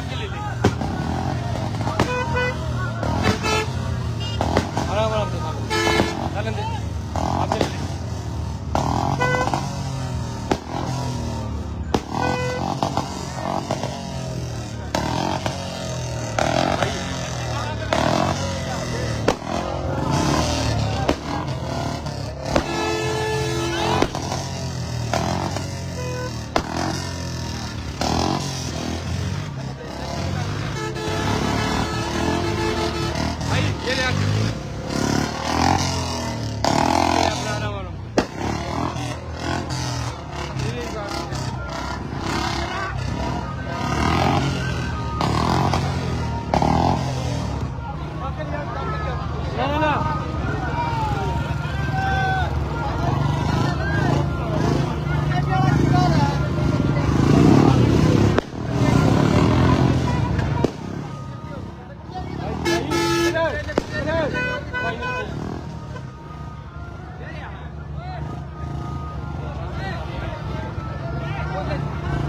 के ले ले आराम आराम से चलन दे आप ले ले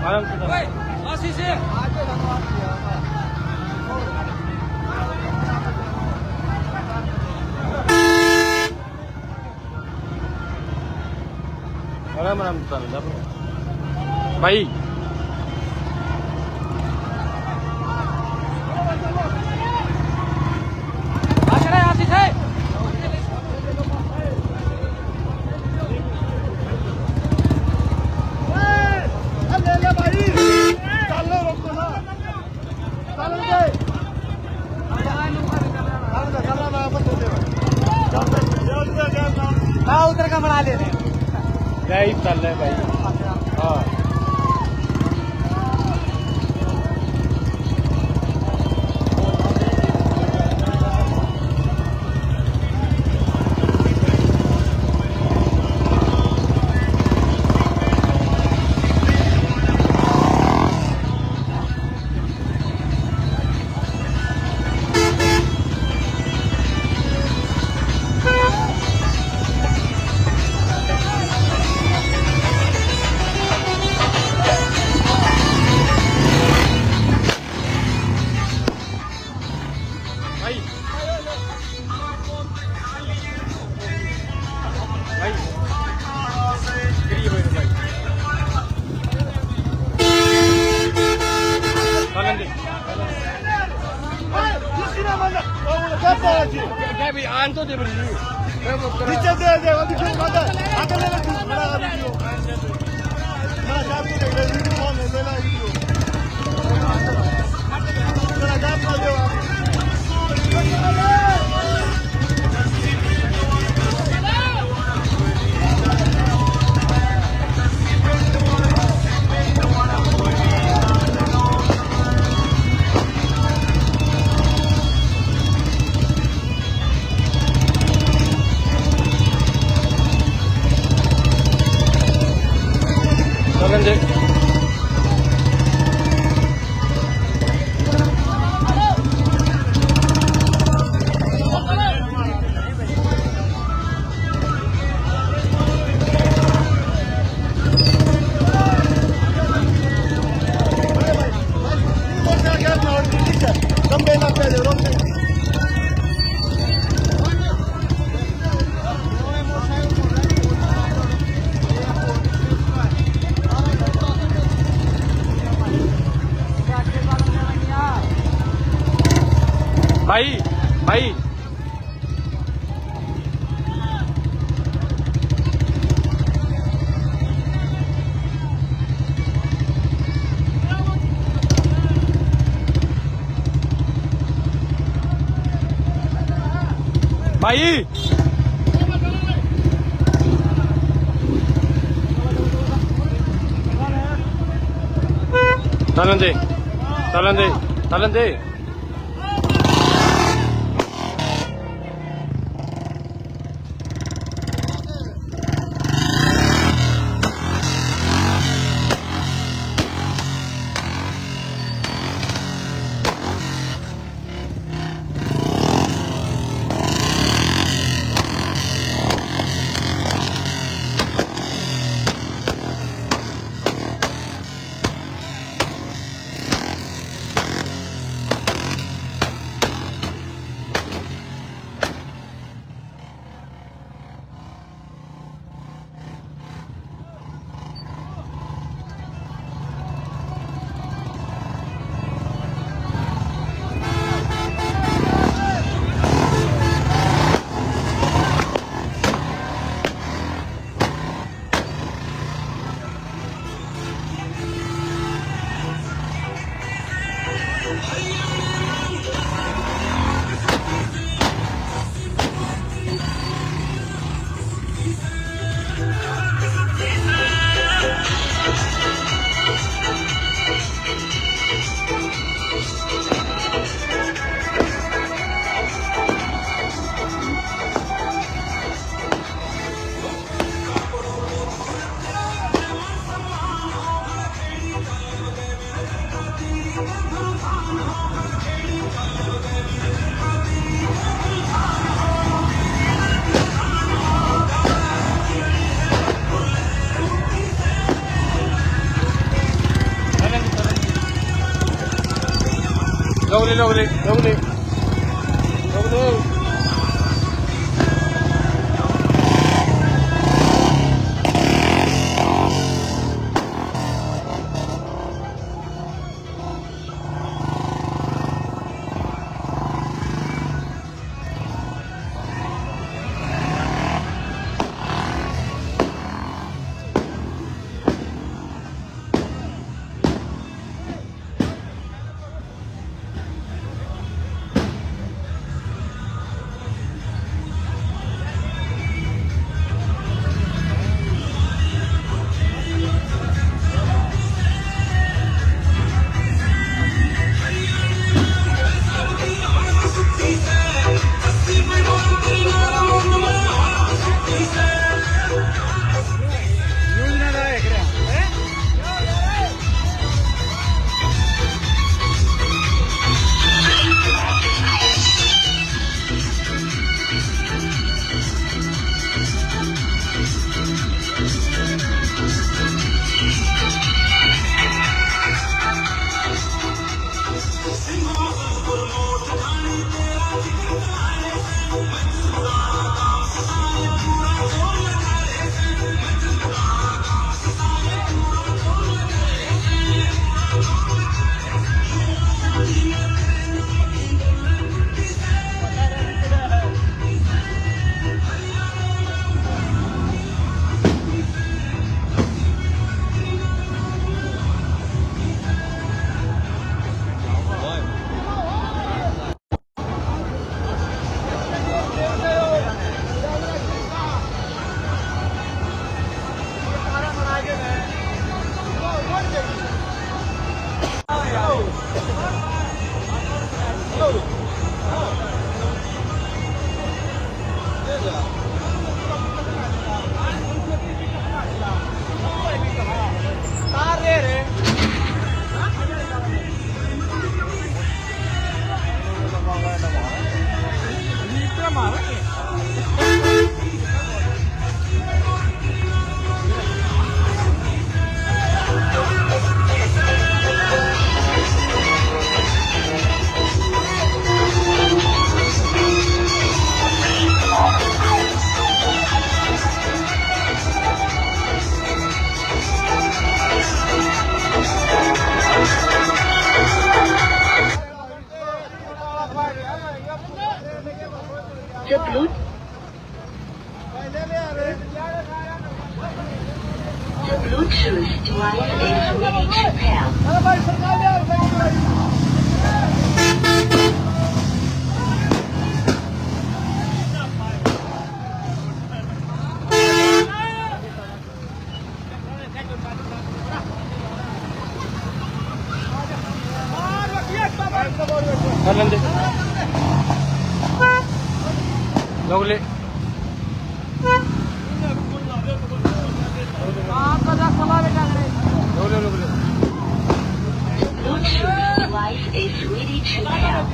आराम से आशीष से आराम आराम से भाई आशीष है उधर का बना ले रहे यही चल रहा है भाई हाँ आन तो दे नीचे दे दे अभी क्यों खाता आगे ले ले बड़ा वीडियो ना जा भी ले वीडियो ले ले वीडियो जरा जा कर दो भाई भाई भाई चलन दे चलन दे चलन दे लोगले The Bluetooth device is ready to pair. लोगले Bluetooth device is ready to pair.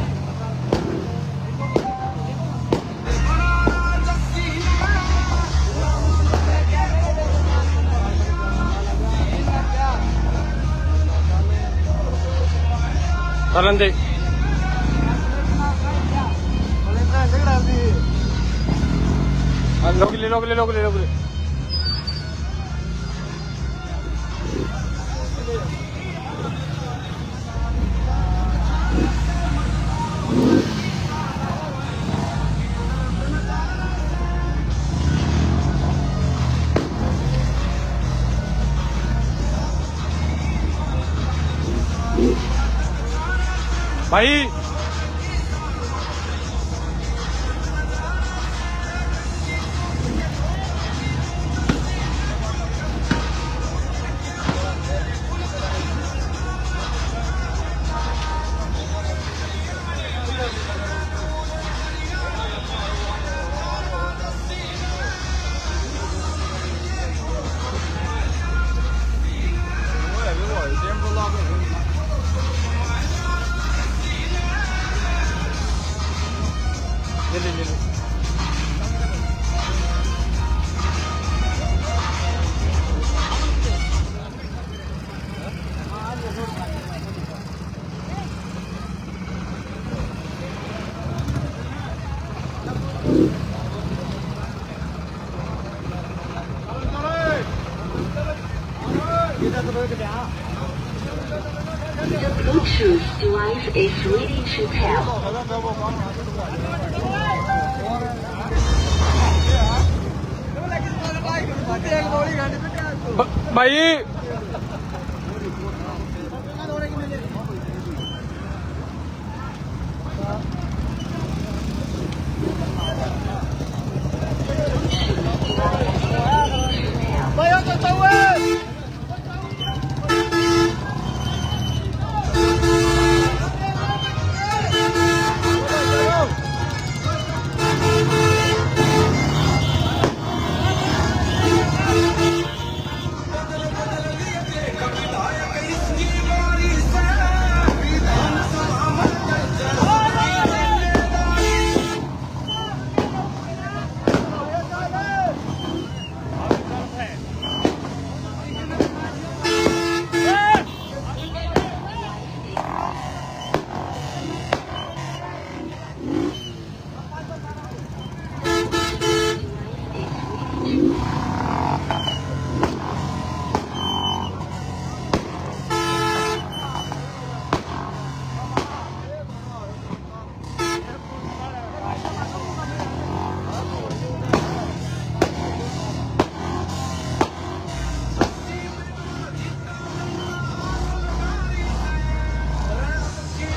Talande लोगले भाई Bluetooth device is ready to pair. भाई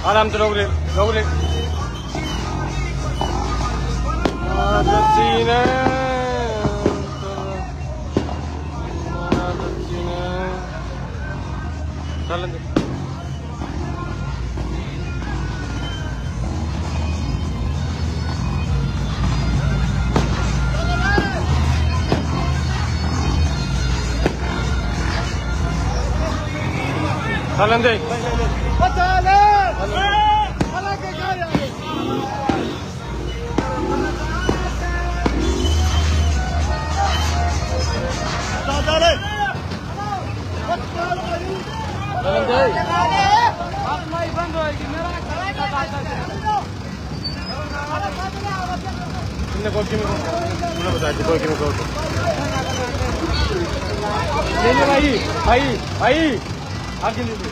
आराम से रोक ले चल चलन दे भाई आगे ले लो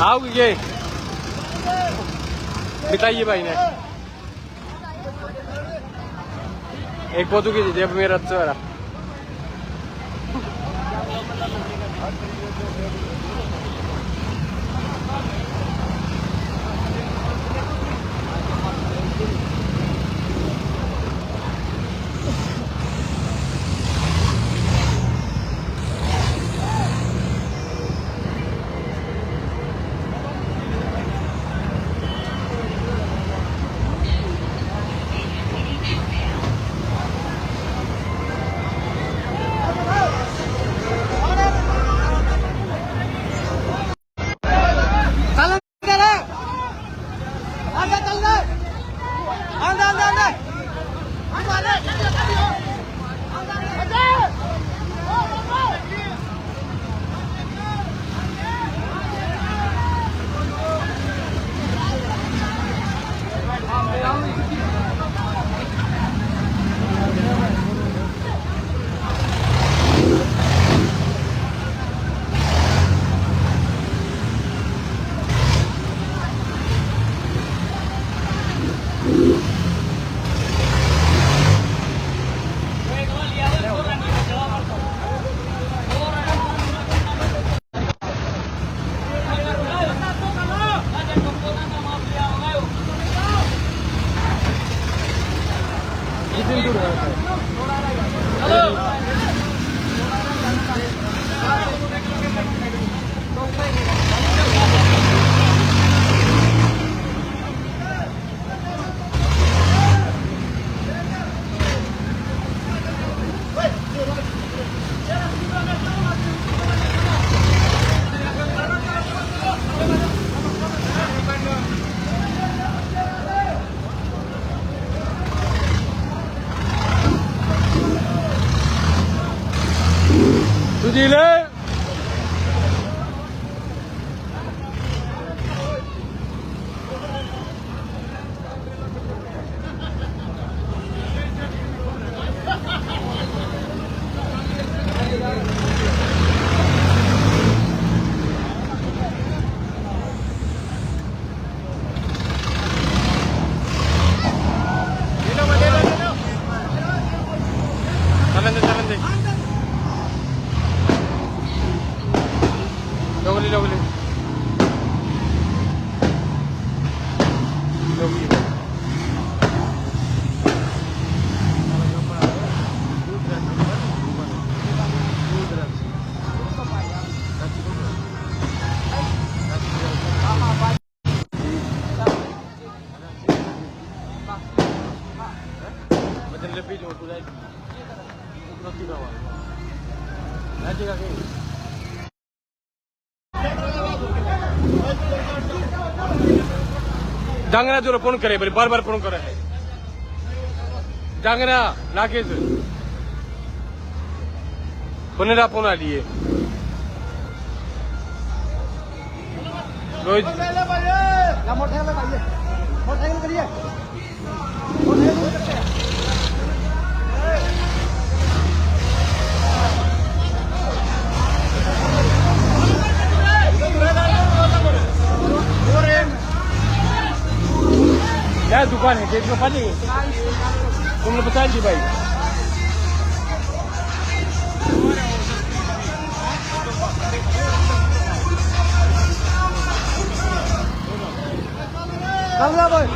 आओगे ये बताइए भाई ने एक पोर्तुगीज दे मेरा अच्छा सुजीले Macam lebih jauh tu lagi. Roti bawah. Nanti kaki. Jangan जो फोन करे बड़ी बार बार फोन करे जांगना नाकेश पुनरा फोन आ लिए रोज मोटरसाइकिल भाई मोटरसाइकिल करिए मोटरसाइकिल करते हैं क्या दुकान है गेट में पानी तुमने बताया जी भाई चल भाई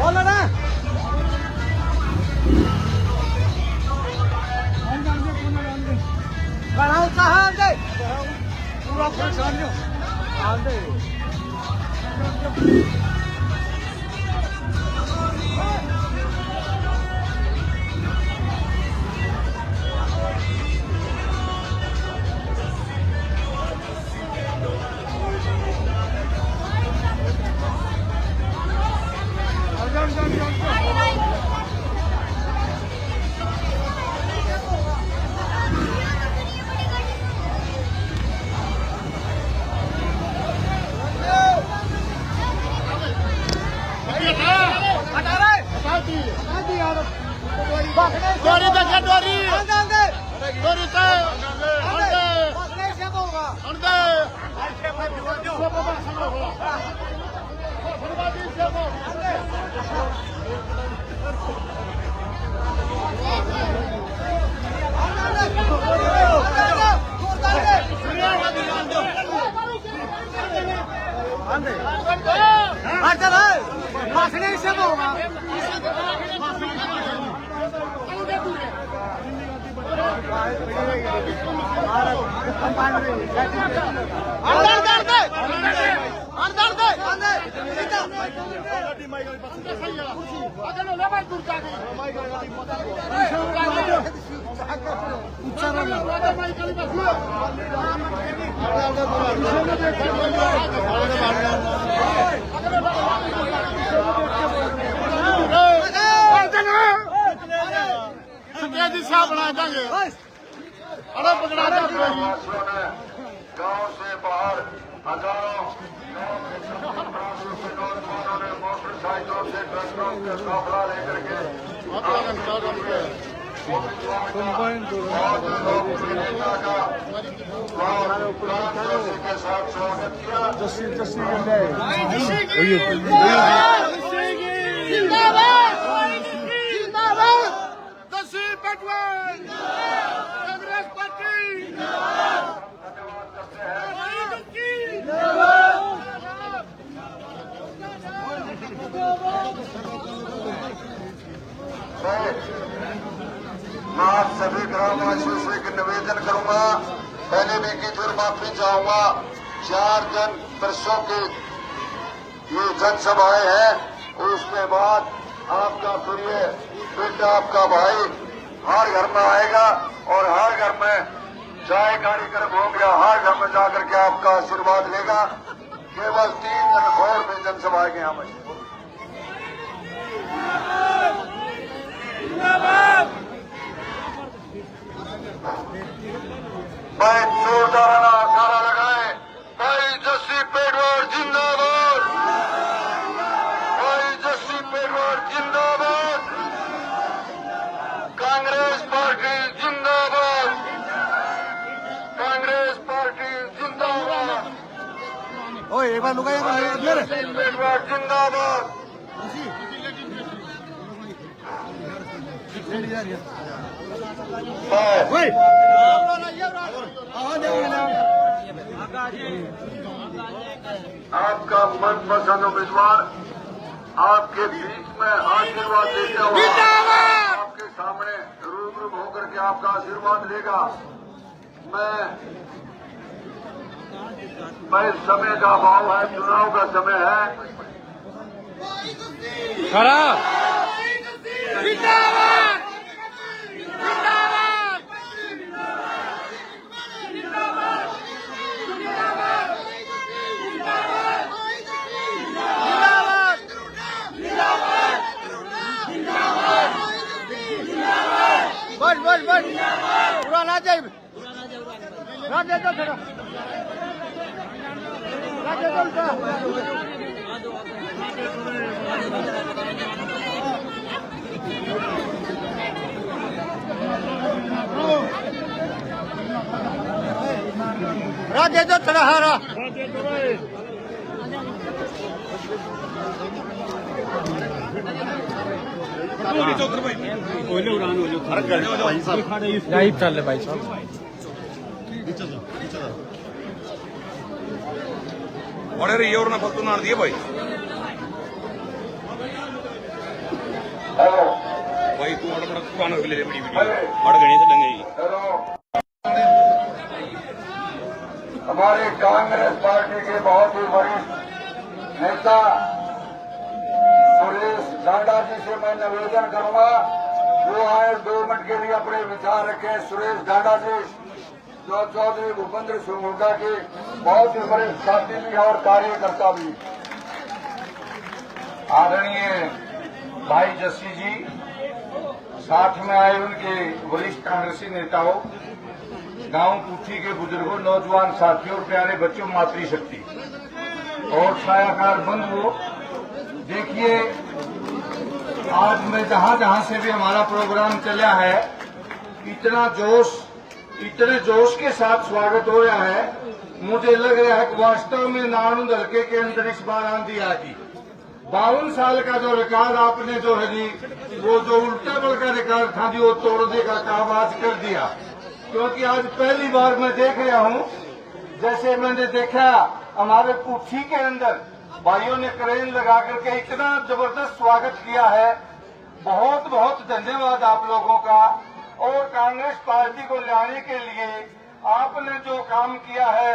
बोलो ना बढ़ाओ कहाँ दे पूरा परेशान हो आंदे डोरी देखा डोरी डोरी से बना देंगे अरे पकड़ा गांव से बाहर हजारों नौजवानों ने मोटरसाइकिलों से ट्रकों का काफिला लेकर के के साथ स्वागत किया। कांग्रेस पार्टी मैं आप सभी ग्रामवासियों से एक निवेदन करूंगा, पहले भी की फिर माफी चाहूंगा। 4 जन परसों की ये जनसभाएं हैं, उसके बाद आपका प्रिय बेटा आपका भाई हर घर में आएगा और हर घर में चाय कार्यक्रम होंगे, हर घर में जाकर के आपका आशीर्वाद लेगा। केवल 3 जन और में जनसभा के यहाँ में भाई जोरदार नारा लगाए, भाई जस्सी पेड़वार जिंदाबाद, भाई जस्सी पेड़वार जिंदाबाद, कांग्रेस पार्टी जिंदाबाद, कांग्रेस पार्टी जिंदाबाद, ओए एक बार लुका जिंदाबाद। आपका मनपसंद उम्मीदवार आपके बीच में आशीर्वाद देता हुआ आपके सामने रूबरू होकर के आपका आशीर्वाद लेगा। मैं समय का अभाव है, चुनाव का समय है। खड़ा बस बस बस पूरा ना जाए राज दे दो राज दे दो थोड़ा हारा लाइव चल रहे भाई साहब। अरे ये और ना फलतू ना दिए भाई हेलो भाई तू अड़ दुकान ले ले बड़ी वीडियो अड़ गणी से डंगेगी। हेलो, हमारे कांग्रेस पार्टी के बहुत ही वरिष्ठ नेता सुरेश डांडा जी से मैं निवेदन करूंगा, वो आए 2 मिनट के लिए अपने विचार रखे। सुरेश डांडा जी जो चौधरी भूपेंद्र सिंह हुड्डा के बहुत ही बड़े साथी भी और कार्यकर्ता भी। आदरणीय भाई जस्सी जी, साथ में आए उनके वरिष्ठ कांग्रेसी नेताओं, गांव कुठी के बुजुर्गों, नौजवान साथियों, प्यारे बच्चों, मातृशक्ति और छायाकार बंधुओं, देखिए आज मैं जहां जहां से भी हमारा प्रोग्राम चला है, इतने जोश के साथ स्वागत हो रहा है। मुझे लग रहा है कि वास्तव में नानुंद हल्के के अंदर इस बार आंधी आ गई। 52 साल का जो रिकॉर्ड आपने जो है जी, वो जो उल्टा बल का रिकॉर्ड था जी, वो तोड़ने का काम आज कर दिया। क्योंकि आज पहली बार मैं देख रहा हूं, जैसे मैंने देखा हमारे कुठी के अंदर भाइयों ने क्रेन लगा करके इतना जबरदस्त स्वागत किया है। बहुत बहुत धन्यवाद आप लोगों का। और कांग्रेस पार्टी को लाने के लिए आपने जो काम किया है,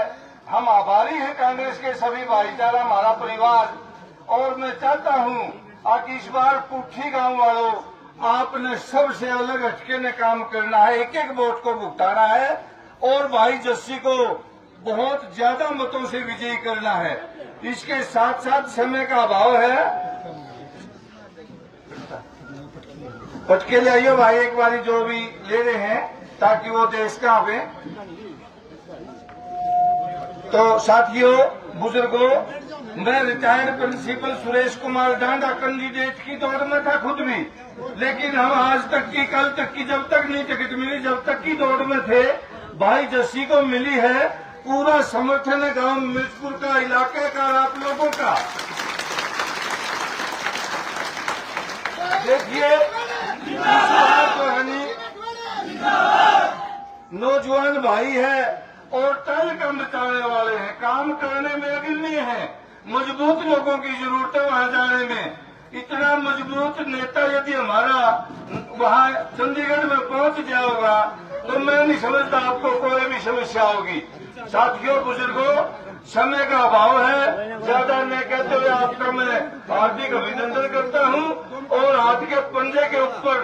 हम आभारी हैं कांग्रेस के सभी भाईचारा, हमारा परिवार। और मैं चाहता हूं कि इस बार कुठी गांव वालों, आपने सबसे अलग हटके ने काम करना है, एक एक वोट को भुगताना है और भाई जस्सी को बहुत ज्यादा मतों से विजयी करना है। इसके साथ साथ समय का अभाव है, पटके ले आइयो भाई एक बारी जो भी ले रहे हैं, ताकि वो देश का आवे। तो साथियों, बुजुर्गों, मैं रिटायर्ड प्रिंसिपल सुरेश कुमार डांडा कैंडिडेट की दौड़ में था खुद भी, लेकिन हम आज तक की, कल तक की, जब तक नहीं टिकट मिली, जब तक की दौड़ में थे, भाई जस्सी को मिली है। पूरा समर्थन है गांव मिर्चपुर का, इलाके का, आप लोगों का। देखिए नौजवान भाई है और तहलका मचाने वाले हैं, काम करने में अग्रणी हैं, मजबूत लोगों की जरूरत है वहां जाने में। इतना मजबूत नेता यदि हमारा वहां चंडीगढ़ में पहुंच जाएगा तो मैं नहीं समझता आपको कोई भी समस्या होगी। साथियों, बुजुर्गों, समय का अभाव है, ज्यादा नहीं कहते हुए आपका मैं हार्दिक अभिनंदन करता हूं और हाथ के पंजे के ऊपर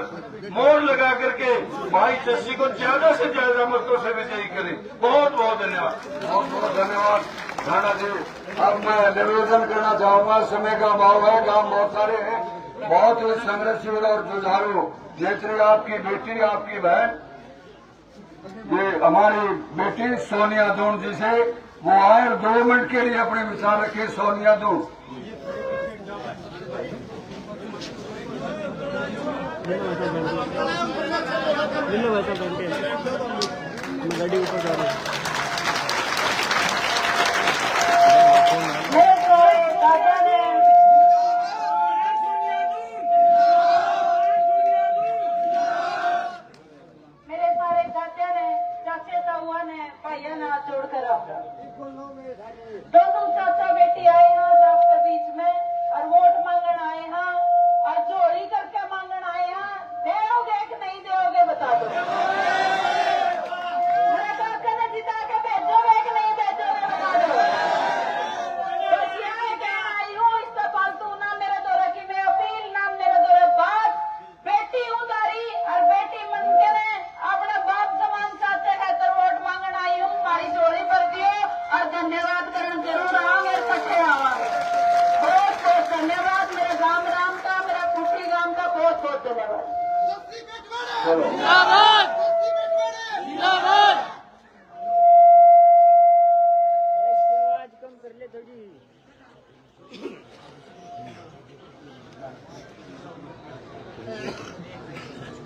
मोहर लगा करके भाई जस्सी को ज्यादा से ज्यादा मतों से विजयी करें। बहुत बहुत धन्यवाद। बहुत बहुत धन्यवाद राणा जी। अब मैं निवेदन करना चाहूंगा, समय का अभाव है, काम बहुत सारे हैं, बहुत ही संघर्षशील और जुझारू नेत्री आपकी बेटी, आपकी बहन, ये हमारी बेटी सोनिया दून जी से वो आए 2 मिनट के लिए अपने विचार रखे। सोनिया दून। ले लो वैसा घंटे मैं गाड़ी ऊपर जा रहा हूँ। मेरे सारे चाचे ताऊआ ने भाइयों ने हाथ जोड़कर रखा। दोनों चाचा बेटी आए हैं आज आपके बीच में और वोट मांगन आए हैं और झोली करके मांगन आए हैं। दोगे कि नहीं दोगे बता दो। मेरे काका ने जिता के भेजोगे कि नहीं भेजोगे बता दो। बस यहाँ कहना आई हूँ, इससे फालतू ना मेरे दौरे की मैं अपील ना मेरे दौरे बात। बेटी उतारी और बेटी मन के ने अपने बाप समान चाहते है तो वोट मांगन आई हूँ। हमारी झोली पर दियो और धन्यवाद करन जरूर आवांगे और कट्ठे आवांगे। बहुत बहुत धन्यवाद मेरे गांव राम का, मेरा कुटी गांव का बहुत बहुत धन्यवाद।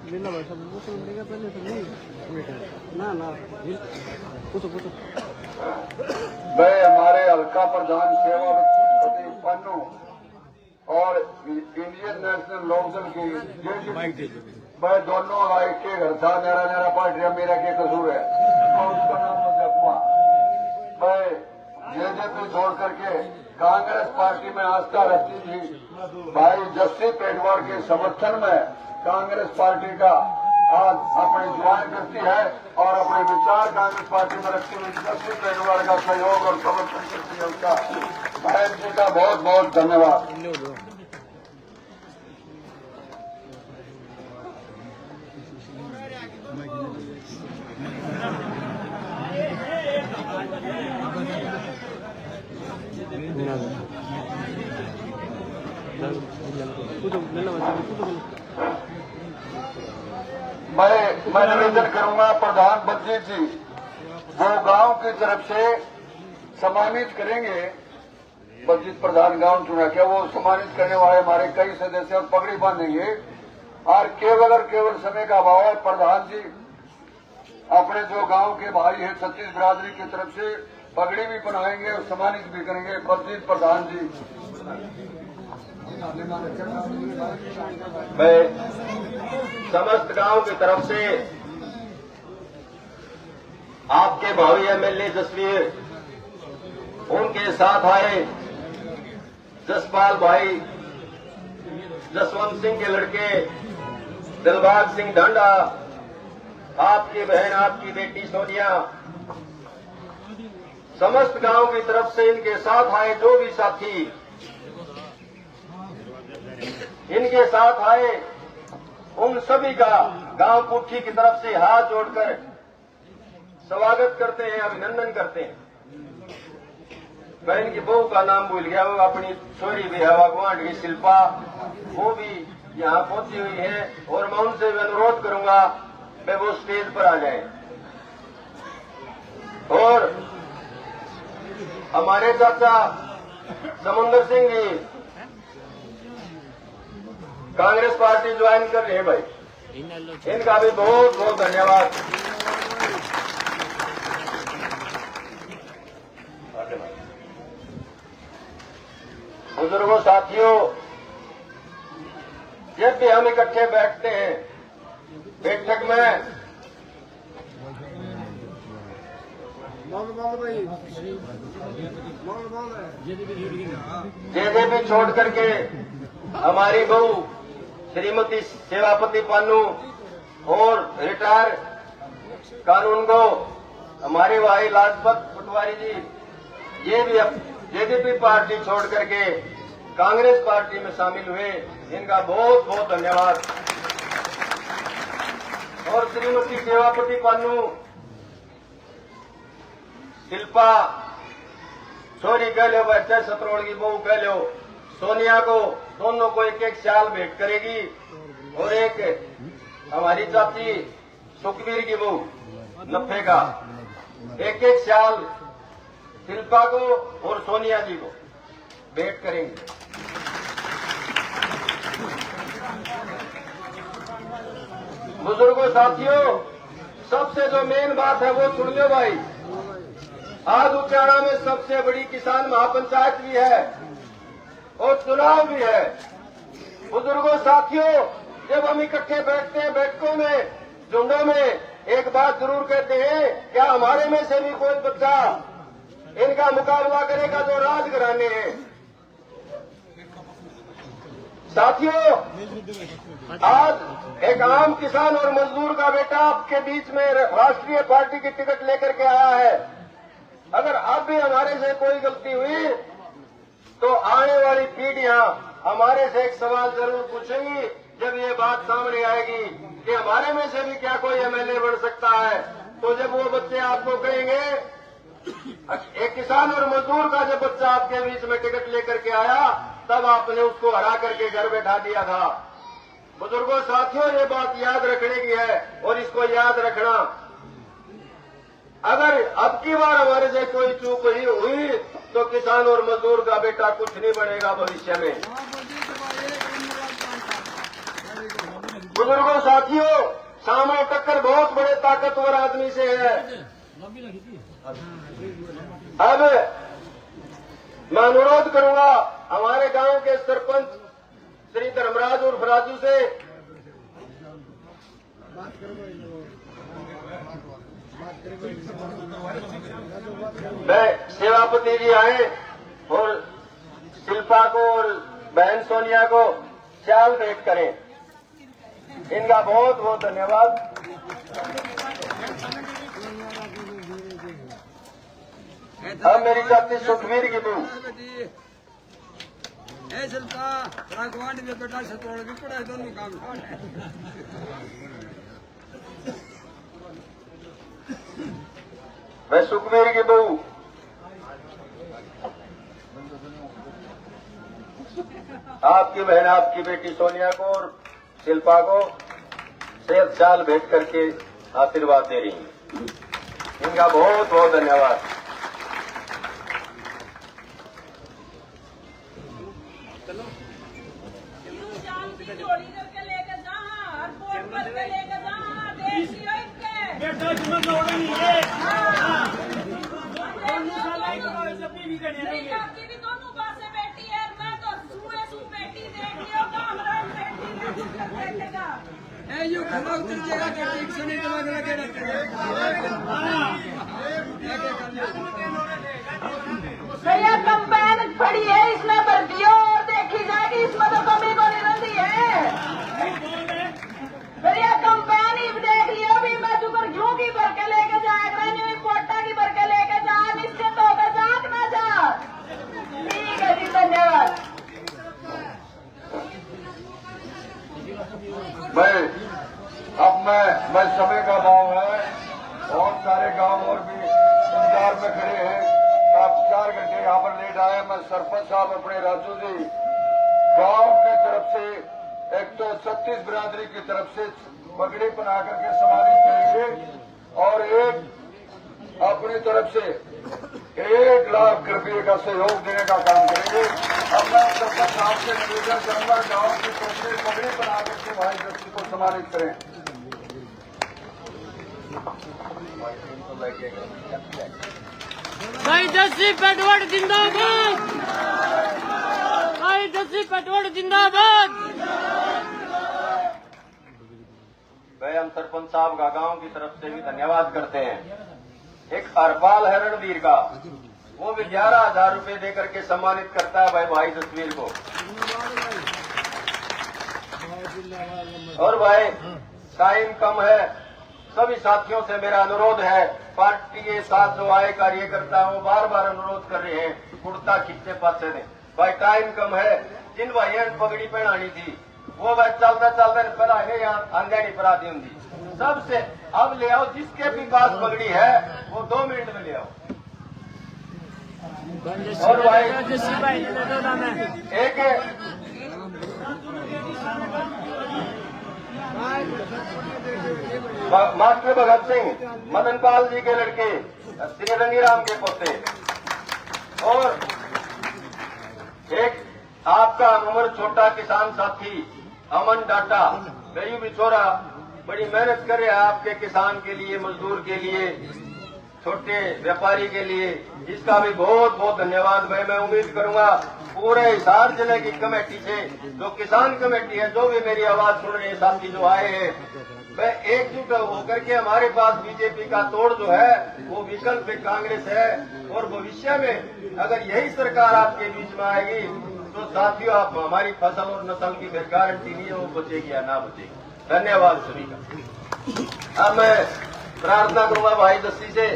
ले लो वैसा वो तो लेगा पहले तो नहीं ना पूछो मैं हमारे हल्का प्रधान सेवापति पन्नू और इंडियन नेशनल लोकदल की मैं दोनों एक के घर था। मेरा पार्टी मेरा क्या कसूर है? उसका नाम मुझे मैं जेजेपी छोड़ करके कांग्रेस पार्टी में आस्था रखती थी। भाई जस्सी पेटवार के समर्थन में कांग्रेस पार्टी का आज अपनी ज्वाइन करती है और अपने विचार कांग्रेस पार्टी में रखती हुई जस्सी पेटवार का सहयोग और समर्थन करती है। उसका बहन जी का बहुत बहुत धन्यवाद। मैं निवेदन करूंगा प्रधानमंत्री जी वो गांव की तरफ से सम्मानित करेंगे। बंजित प्रधान गांव चुना क्या वो सम्मानित करने वाले हमारे कई सदस्य और पगड़ी बांधेंगे। और केवल समय का अभाव है। प्रधान जी अपने जो गांव के भाई हैं छत्तीस बिरादरी की तरफ से पगड़ी भी बनाएंगे और सम्मानित भी करेंगे। बंजित प्रधान जी मैं समस्त गांव की तरफ से आपके भावी एमएलए जसवीर उनके साथ आए जसपाल भाई, जसवंत सिंह के लड़के दिलबाग सिंह ढांडा, आपकी बहन आपकी बेटी सोनिया, समस्त गांव की तरफ से इनके साथ आए जो भी साथी इनके साथ आए उन सभी का गांव पुट्ठी की तरफ से हाथ जोड़कर स्वागत करते हैं, अभिनंदन करते हैं। बहन की बहू का नाम भूल गया, वो अपनी छोरी भी है वागवान की शिल्पा, वो भी यहाँ पहुंची हुई है और मैं उनसे भी अनुरोध करूंगा वे वो स्टेज पर आ जाएं। और हमारे चाचा समुंदर सिंह जी कांग्रेस पार्टी ज्वाइन कर रहे हैं भाई, इनका भी बहुत बहुत धन्यवाद। बुजुर्गों साथियों, जब भी हम इकट्ठे बैठते हैं बैठक में जेजेपी छोड़ करके हमारी बहू श्रीमती सेवापति पानू और रिटायर कानून गो हमारे भाई लाजपत पटवारी जी, ये भी अब जेजेपी पार्टी छोड़ करके कांग्रेस पार्टी में शामिल हुए, इनका बहुत बहुत धन्यवाद। और श्रीमती सेवापति पानू, शिल्पा छोरी कह लो, बच्चा सतरोड़ की बहू कह लो, सोनिया को, दोनों को एक एक शाल भेंट करेगी। और एक हमारी चाची सुखबीर की बहू नफे का एक एक शाल शिल्पा को और सोनिया जी को भेंट करेंगे। बुजुर्गों साथियों, सबसे जो मेन बात है वो सुन लो भाई। आज उचाड़ा में सबसे बड़ी किसान महापंचायत भी है और चुनाव भी है। बुजुर्गों साथियों, जब हम इकट्ठे बैठते हैं बैठकों में, झुंडों में, एक बात जरूर कहते हैं, क्या हमारे में से भी कोई बच्चा इनका मुकाबला करेगा जो राज घराने हैं। साथियों, आज एक आम किसान और मजदूर का बेटा आपके बीच में राष्ट्रीय पार्टी की टिकट लेकर के आया है। अगर अब भी हमारे से कोई गलती हुई तो आने वाली पीढ़ियां हमारे से एक सवाल जरूर पूछेंगी जब ये बात सामने आएगी कि हमारे में से भी क्या कोई एमएलए बन सकता है। तो जब वो बच्चे आपको कहेंगे, एक किसान और मजदूर का जब बच्चा आपके बीच में टिकट लेकर के आया तब आपने उसको हरा करके घर बैठा दिया था। बुजुर्गों साथियों, ये बात याद रखने की है और इसको याद रखना। अगर अब की बार हमारे से कोई चूक हुई तो किसान और मजदूर का बेटा कुछ नहीं बनेगा भविष्य में। बुजुर्गों साथियों, सामने टक्कर बहुत बड़े ताकतवर आदमी से है। अब मैं अनुरोध करूंगा हमारे गांव के सरपंच श्री धर्मराज उर्फ राजू से, मैं सेवापति जी आए और शिल्पा को और बहन सोनिया को शाल भेंट करें। इनका बहुत बहुत धन्यवाद। अब मेरी चाची सुखवीर की बहू दोनों काम मैं सुखवीर की बहू आपकी बहन आपकी बेटी सोनिया को और शिल्पा को सेहत साल भेंट करके आशीर्वाद दे रही हैं। इनका बहुत बहुत धन्यवाद। चोरी करके लेकर जा, रिपोर्ट करके लेकर जा, देश की भी दोनों पासे बेटी है। मैं तो सू बेटी देख लियो, कामरान बेटी देखेगा। यो खड़ा उतर जाएगा कि ठीक से नहीं तो लगे भैया कंपेन पड़ी है, इसमें भर दियो और देखी जाएगी, इसमें तो कमी को नहीं रहती है। भैया कंपेन ही देख लियो भी, मैं तुकर घी की भर के लेके जाएगा, पोटा की भर के लेके जा, निश्चित होकर जाग ना जा। ठीक है जी, धन्यवाद। मैं समय का भाव है, बहुत सारे गांव और भी इंतजार में खड़े हैं। आप 4 घंटे यहाँ पर लेट आए। मैं सरपंच साहब अपने राजू जी गांव की तरफ से 136 बिरादरी की तरफ से पगड़ी बना करके सम्मानित करेंगे और एक अपनी तरफ से 1 लाख रुपये का सहयोग देने का काम करेंगे। अब मैं सरपंच साहब से निवेदन करूंगा गांव की तरफ से पगड़ी बना करके भाई व्यक्ति को सम्मानित करें। भाई जस्सी पटवाड़ जिंदाबाद, भाई जस्सी पटवाड़ जिंदाबाद। भाई हम सरपंच साहब का गांव की तरफ से भी धन्यवाद करते हैं। एक हरपाल है रणवीर का, वो भी 11,000 रुपए देकर के सम्मानित करता है भाई जसवीर को। और भाई टाइम कम है, सभी साथियों से मेरा अनुरोध है, पार्टी के साथ जो आए कार्यकर्ता वो बार बार अनुरोध कर रहे हैं कुर्ता खींचे पासे ने। भाई टाइम कम है, जिन भाइयों ने पगड़ी पहनानी थी वो भाई चलता चलता पहला है यहाँ आंगनी पर दी होंगी। सबसे अब ले आओ, जिसके भी पास पगड़ी है वो 2 मिनट में ले आओ। और भाई एक मास्टर भगत सिंह मदन पाल जी के लड़के श्री रंगीराम के पोते, और एक आपका उम्र छोटा किसान साथी अमन डाटा गरीब बिछोरा बड़ी मेहनत कर रहे हैं आपके किसान के लिए, मजदूर के लिए, छोटे व्यापारी के लिए। इसका भी बहुत बहुत धन्यवाद भाई। मैं उम्मीद करूंगा पूरे हिसार जिले की कमेटी से, जो किसान कमेटी है, जो भी मेरी आवाज सुन रहे हैं साथी जो आए हैं, वह एकजुट होकर के हमारे पास बीजेपी का तोड़ जो है वो विकल्प कांग्रेस है। और भविष्य में अगर यही सरकार आपके बीच में आएगी तो साथियों आप हमारी फसल और नस्ल की फिर गारंटी नहीं है वो बचेगी या ना बचेगी। धन्यवाद सभी का। अब मैं प्रार्थना करूंगा भाई जस्सी से,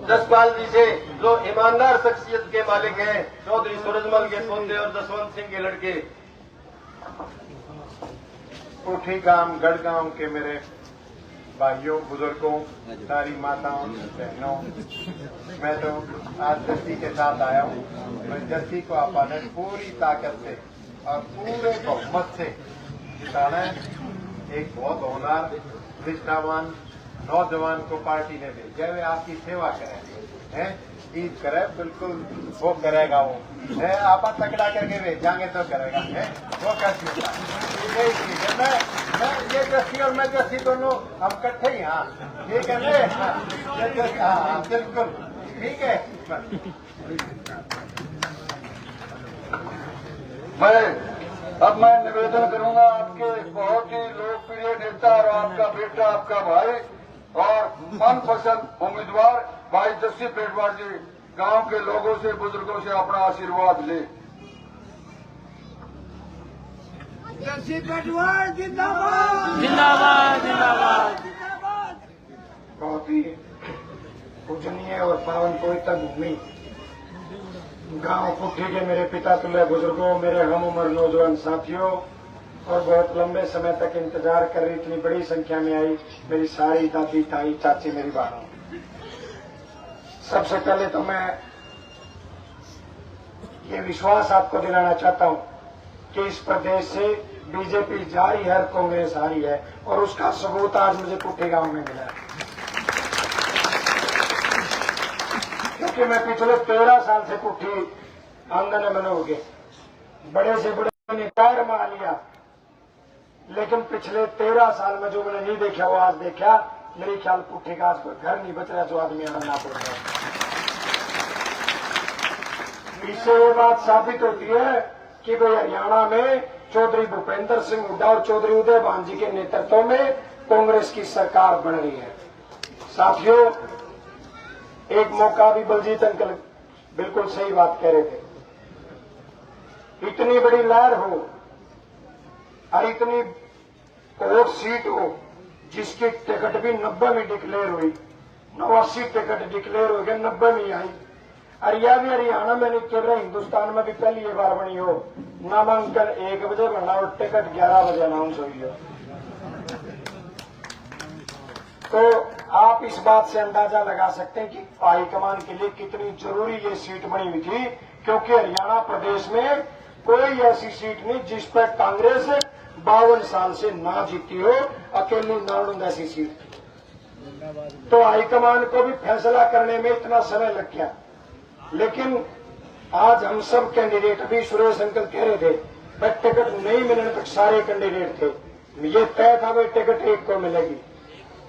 जसपाल जी से, जो ईमानदार शख्सियत के मालिक हैं, चौधरी सूरजमल के पोते और जसवंत सिंह के लड़के। कोठी गांव गढ़गांव के मेरे भाइयों, बुजुर्गों, सारी माताओं, बहनों, मैं तो आज जस्सी के साथ आया हूँ। मैं जस्सी को आपने पूरी ताकत से और पूरे बहुमत से जिताना है। एक बहुत होनहार, निष्ठावान नौजवान को पार्टी ने भेजा, वे आपकी सेवा करेंगे, हैं, ईद करे, बिल्कुल वो करेगा। वो है आप तकड़ा करके भेजाएंगे तो करेगा, है वो कैसी यही चीज है। मैं ये जस्सी और मैं जस्सी दोनों हम इकट्ठे ही, हाँ ठीक है ना, हाँ बिल्कुल ठीक है। अब मैं निवेदन करूंगा, आपके बहुत ही लोकप्रिय नेता और आपका बेटा, आपका भाई और मनपसंद उम्मीदवार भाई जस्सी पेटवार जी गांव के लोगों से, बुजुर्गों से अपना आशीर्वाद ले। जस्सी पेटवार जिंदाबाद, जिंदाबाद जिंदाबाद। बहुत ही पूजनीय और पावन पवित्र भूमि गांव कुट्ठी के मेरे पिता तुल्य बुजुर्गों, मेरे हम उम्र नौजवान साथियों, और बहुत लंबे समय तक इंतजार कर रही, इतनी बड़ी संख्या में आई मेरी सारी दादी, ताई, चाची, मेरी बहनों। सबसे पहले तो मैं ये विश्वास आपको दिलाना चाहता हूं कि इस प्रदेश से बीजेपी जा रही है, कांग्रेस आ रही है, और उसका सबूत आज मुझे कुट्ठी गांव में मिला है। क्योंकि मैं पिछले 13 साल से कुट्ठी आंगन में हो गए, बड़े से बड़े ने पैर मार लिया, लेकिन पिछले 13 साल में जो मैंने नहीं देखा वो आज देखा। मेरे ख्याल कुट्ठी का आज कोई घर नहीं बच रहा जो आदमी आना पड़ रहा है। इससे ये बात साबित होती है कि भाई हरियाणा में चौधरी भूपेंद्र सिंह हुड्डा और चौधरी उदय भान जी के नेतृत्व में कांग्रेस की सरकार बन रही है। साथियों, एक मौका भी बलजीत अंकल बिल्कुल सही बात कह रहे थे, इतनी बड़ी लहर हो और इतनी वोट सीट हो जिसकी टिकट भी 90 में डिक्लेयर हुई, 89 टिकट डिक्लेयर हो गए, 90 में आई। और यह भी हरियाणा में नहीं केवल हिंदुस्तान में भी पहली ये बार बनी हो, नामांकन 1 बजे भरना और टिकट 11 बजे अनाउंस हुई हो। तो आप इस बात से अंदाजा लगा सकते हैं कि हाईकमान के लिए कितनी जरूरी ये सीट बनी हुई थी, क्योंकि हरियाणा प्रदेश में कोई ऐसी सीट नहीं जिस पर कांग्रेस 52 साल से ना जीती हो, अकेली नालंद ऐसी सीट थी। तो हाईकमान को भी फैसला करने में इतना समय लग गया, लेकिन आज हम सब कैंडिडेट, अभी सुरेश अंकल कह रहे थे भाई टिकट नहीं मिलने तक सारे कैंडिडेट थे, ये तय था भाई टिकट एक को मिलेगी,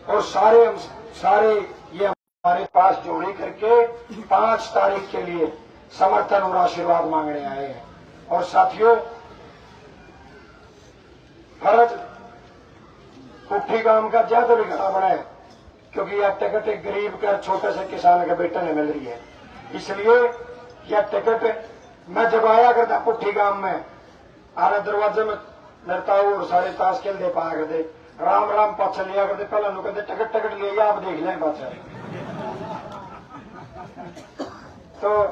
और सारे ये हमारे पास जोड़ी करके 5 तारीख के लिए समर्थन और आशीर्वाद मांगने आए हैं। और साथियों, फर्ज कुट्ठी गांव का ज्यादा भी घना बड़ा है, क्योंकि यह टिकट एक गरीब का छोटे से किसान के बेटे ने मिल रही है। इसलिए यह टिकट मैं जब आया करता कुट्ठी गांव में, आने दरवाजे में नरताऊ और सारे ताश खेल दे पाया करते, राम राम पाछा लिया करते, पहले लोग कहते टिकट टिकट ले आप देख लें पाछा। तो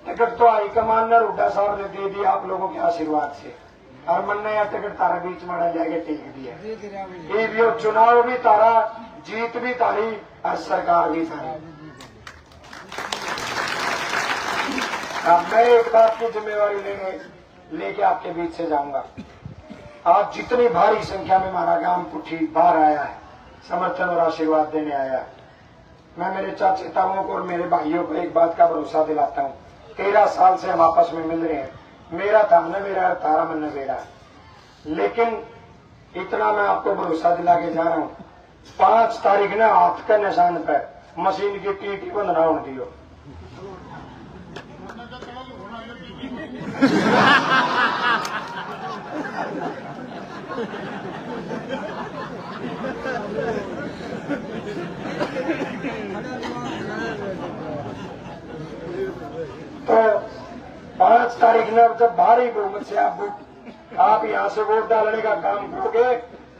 टिकट तो हाईकमान ने हुड्डा साहब ने दे दी आप लोगों के आशीर्वाद से, और मन ने यह टिकट तारा बीच में जाके टेक दिया। ये चुनाव भी तारा, जीत भी तारी और सरकार भी तारी। अब मैं एक बात की जिम्मेवारी लेके आपके बीच से जाऊंगा। आज जितनी भारी संख्या में हमारा गांव कुट्ठी बाहर आया है, समर्थन और आशीर्वाद देने आया है, मैं मेरे चाचे ताओं को और मेरे भाइयों को एक बात का भरोसा दिलाता हूं, 13 साल से हम आपस में मिल रहे हैं, मेरा था न मेरा, तारा मन न बेड़ा, लेकिन इतना मैं आपको भरोसा दिला के जा रहा हूँ। 5 तारीख ने हाथ के निशान पे मशीन की टीटी बंद ना होने दियो। तो 5 तारीख ने जब भारी बहुमत से आप यहाँ से वोट डालने का काम करोगे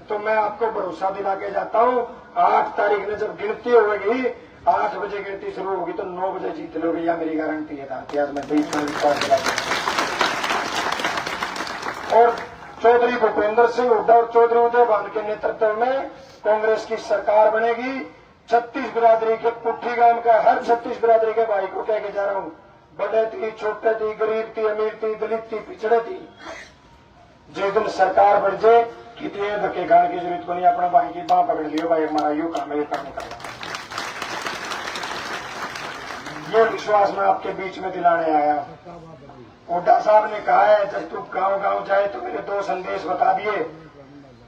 तो मैं आपको भरोसा दिला के जाता हूँ 8 तारीख ने जब गिनती होगी 8 बजे गिनती शुरू होगी तो 9 बजे जीत लोगे, या मेरी गारंटी है। आज मैं बीच में विश्वास दिला। और चौधरी भूपेंद्र सिंह हुड्डा और चौधरी उदय भान के नेतृत्व में कांग्रेस की सरकार बनेगी। 36 बिरादरी के पुट्ठी गांव का हर 36 बिरादरी के भाई को कह के जा रहा हूँ, बड़े थी, छोटे थी, गरीब थी, अमीर थी, दलित थी, पिछड़े थी, जिस दिन सरकार बढ़ जाए कितने धक्के खाने की जरूरत को नहीं। अपना भाई की बांह पकड़ लियो, भाई हमारा यू काम है, ये काम करना। ये विश्वास मैं आपके बीच में दिलाने आया। हुड्डा साहब ने कहा है जब तू गांव गांव जाए तो मेरे 2 संदेश बता दिए,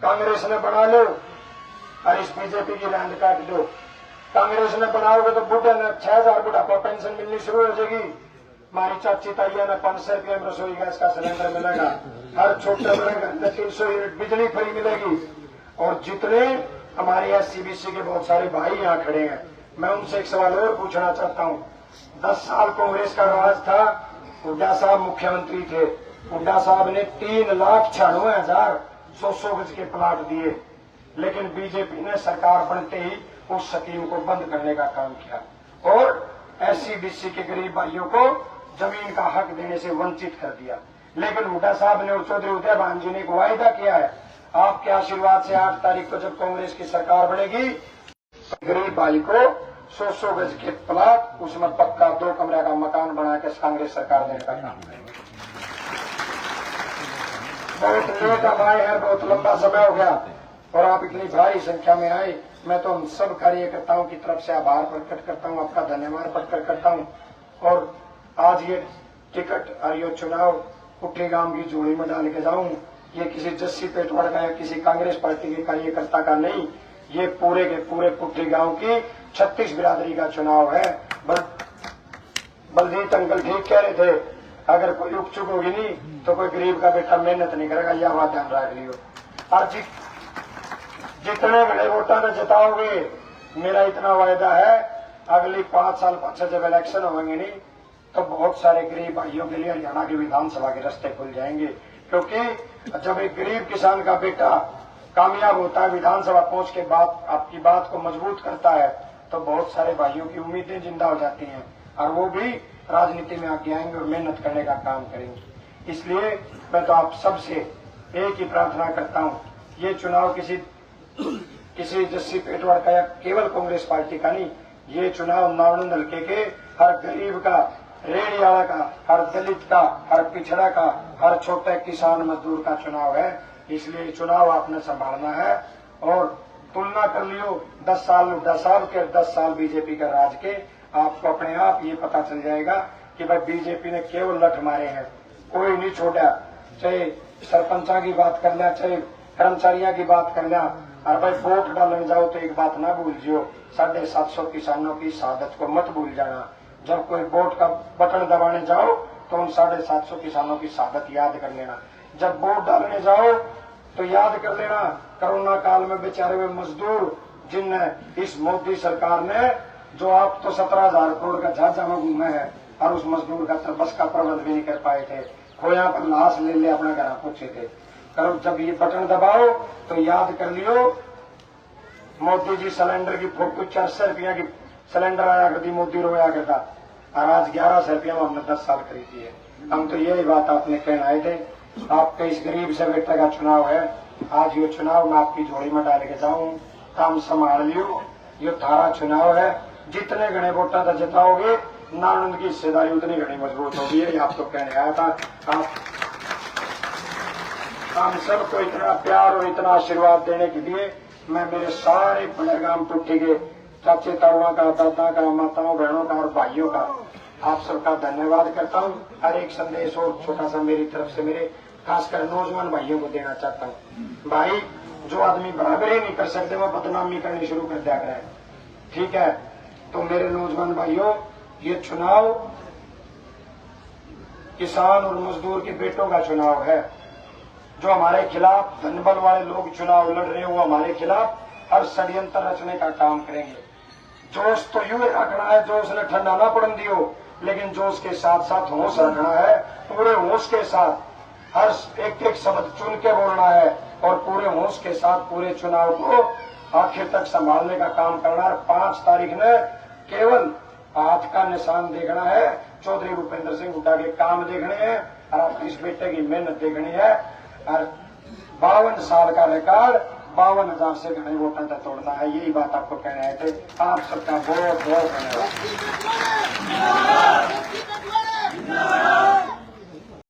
कांग्रेस ने बना लो और इस बीजेपी की लैंड काट दो। कांग्रेस ने बनाओगे तो बुढ़े ने 6000 बुढ़ापा पेंशन मिलनी शुरू हो जाएगी। हमारी चाची ताइया ने 500 रुपये में रसोई गैस का सिलेंडर मिलेगा। हर छोटे बड़े घर में 300 यूनिट बिजली फ्री मिलेगी। और जितने हमारे SCBC के बहुत सारे भाई यहाँ खड़े हैं, मैं उनसे एक सवाल और पूछना चाहता हूँ। 10 साल कांग्रेस का राज था, हुड्डा साहब मुख्यमंत्री थे। हुड्डा साहब ने 3,96,000 100 गज के प्लाट दिए, लेकिन बीजेपी ने सरकार बनते ही उस स्कीम को बंद करने का काम किया और SCBC के गरीब भाइयों को जमीन का हक देने से वंचित कर दिया। लेकिन हुड्डा साहब ने और चौधरी उदय भान जी ने एक वायदा किया है, आपके आशीर्वाद से 8 तारीख को जब कांग्रेस की सरकार बनेगी, गरीब भाई को 100 गज के प्लाट, उसमें पक्का 2 कमरे का मकान बना के कांग्रेस सरकार देने का काम करेगी। बहुत लेट अब आए हैं, बहुत लंबा समय हो गया और आप इतनी भारी संख्या में आए। मैं तो उन सब कार्यकर्ताओं की तरफ से आभार प्रकट करता हूं, आपका धन्यवाद प्रकट करता हूं। और आज ये टिकट और ये चुनाव पुट्ठी गांव की जोड़ी में डाल के जाऊं, ये किसी जस्सी पेटवाड़ का या किसी कांग्रेस पार्टी के कार्यकर्ता का नहीं, ये पूरे के पूरे पुट्ठी गांव की 36 बिरादरी का चुनाव है। बलजीत अंकल ठीक कह रहे थे, अगर कोई उपचुक होगी नहीं तो कोई गरीब का बेटा मेहनत नहीं करेगा, यह बात ध्यान रख लियो। और जितने बड़े वोटा ने जिताओगे, मेरा इतना वायदा है, अगली 5 साल पाछे जब इलेक्शन होंगे नहीं तो बहुत सारे गरीब भाइयों के लिए हरियाणा की विधानसभा के रास्ते खुल जाएंगे। क्योंकि जब एक गरीब किसान का बेटा कामयाब होता है, विधानसभा पहुंच के बाद आपकी बात को मजबूत करता है, तो बहुत सारे भाइयों की उम्मीदें जिंदा हो जाती हैं और वो भी राजनीति में आगे आएंगे और मेहनत करने का काम करेंगे। इसलिए मैं तो आप सबसे एक ही प्रार्थना करता हूं, ये चुनाव किसी जस्सी पेटवाड़ का या केवल कांग्रेस पार्टी का नहीं, ये चुनाव नावनंद हल्के के हर गरीब का, रेहड़ी वाला का, हर दलित का, हर पिछड़ा का, हर छोटे किसान मजदूर का चुनाव है। इसलिए चुनाव आपने संभालना है। और तुलना कर लियो 10 साल हुड्डा साहब के 10 साल बीजेपी का राज के, आपको अपने आप ये पता चल जाएगा कि भाई बीजेपी ने केवल लठ मारे हैं, कोई नहीं छोड़ा। चाहे सरपंचा की बात कर लिया, चाहे कर्मचारियों की बात कर लिया, और भाई वोट डालने जाओ तो एक बात ना भूल जियो, 750 किसानों की शहादत को मत भूल जाना। जब कोई वोट का बटन दबाने जाओ तो उन 750 किसानों की शहादत याद कर लेना। जब वोट डालने जाओ तो याद कर लेना कोरोना काल में बेचारे हुए मजदूर, जिनने इस मोदी सरकार ने, जो आप तो 17,000 करोड़ का झांझा में घूमे हैं और उस मजदूर का तो बस का प्रबंध भी नहीं कर पाए थे, खोया पर लाश ले अपना घर पहुंचे थे। करो जब ये बटन दबाओ तो याद कर लियो, मोदी जी सिलेंडर की फोटो 400 रुपया की सिलेंडर आया करती, मोदी रोया करता, और आज 1100 रुपया में हमने 10 साल खरीदी है। हम तो यही बात आपने कहना आए थे, आपके इस गरीब से बेटे का चुनाव है। आज ये चुनाव मैं आपकी झोली में डाल के जाऊं, काम संभाल लियो, ये थारा चुनाव है। जितने घने वोटा तक जिताओगे, नानंद की हिस्सेदारी उतनी घनी मजबूत होगी। ये आपको कहने आया था। हम सबको इतना प्यार और इतना आशीर्वाद देने के लिए मैं मेरे सारे बड़ेगाम पुट्ठी के चाचे ताऊआ का, दादा का, माताओं बहनों का और भाइयों का आप सबका धन्यवाद करता हूँ। हर एक संदेश और छोटा सा मेरी तरफ से मेरे खासकर नौजवान भाइयों को देना चाहता हूँ। भाई जो आदमी बराबर ही नहीं कर सकते वो बदनामी करनी शुरू कर दिया करें। ठीक है, तो मेरे नौजवान भाइयों, ये चुनाव किसान और मजदूर के बेटों का चुनाव है। जो हमारे खिलाफ धनबल वाले लोग चुनाव लड़ रहे हैं वो हमारे खिलाफ हर षड्यंत्र रचने का काम करेंगे। जोश तो यूं ही रखना है, जोश ने ठंडा ना पड़न दियो, लेकिन जोश के साथ साथ होश रखना है। पूरे होश के साथ हर एक एक शब्द चुन के बोलना है और पूरे होश के साथ पूरे चुनाव को आखिर तक संभालने का काम करना है। 5 तारीख ने केवल हाथ का निशान देखना है, चौधरी भूपेंद्र सिंह हुड्डा के काम देखने हैं और अपने इस बेटे की मेहनत देखनी है। और 52 साल का रिकॉर्ड 52,000 से घने वोटों तक तोड़ना है। यही बात आपको कह रहे थे। आप सबका बहुत बहुत धन्यवाद।